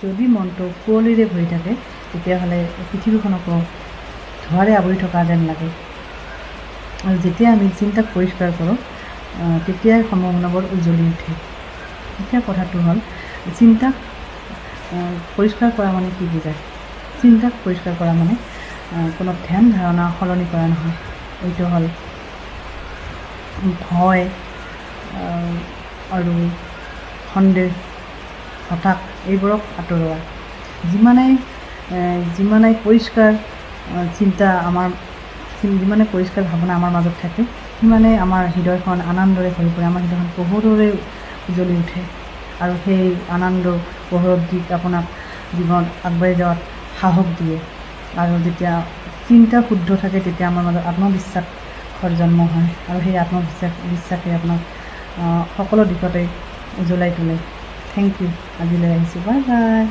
যদি মনটো কুঁৱলীৰে ভৰি থাকে তেতিয়াহ'লে পৃথিৱীখনকো ধোঁৱাৰে আৱৰি থকা যেন লাগে। আৰু যেতিয়া আমি চিন্তাক পৰিষ্কাৰ কৰোঁ তেতিয়াই সম্ভাৱনাবোৰ উজ্বলি উঠে। এতিয়া কথাটো হ'ল চিন্তাক পৰিষ্কাৰ কৰা মানে কি বুজায়? চিন্তাক পৰিষ্কাৰ কৰা মানে কোনো ধ্যান ধাৰণা সলনি কৰা নহয়। এইটো হ'ল ভয় আৰু সন্দেহ, হতাশ এইবোৰক আঁতৰোৱা। যিমানেই পৰিষ্কাৰ চিন্তা যিমানে পৰিষ্কাৰ ভাৱনা আমাৰ মাজত থাকে সিমানেই আমাৰ হৃদয়খন আনন্দৰে ভৰি পৰে, আমাৰ হৃদয়খন পোহৰেৰে উজ্বলি উঠে। আৰু সেই আনন্দ পোহৰৰ দিশ আপোনাক জীৱনত আগবাঢ়ি যোৱাত সাহস দিয়ে। আৰু যেতিয়া চিন্তা শুদ্ধ থাকে তেতিয়া আমাৰ মাজত আত্মবিশ্বাসৰ জন্ম হয়। আৰু সেই বিশ্বাসে আপোনাক সকলো দিশতে উজ্বলাই তোলে। Thank you. আজিলৈ আহিছোঁ। Bye bye.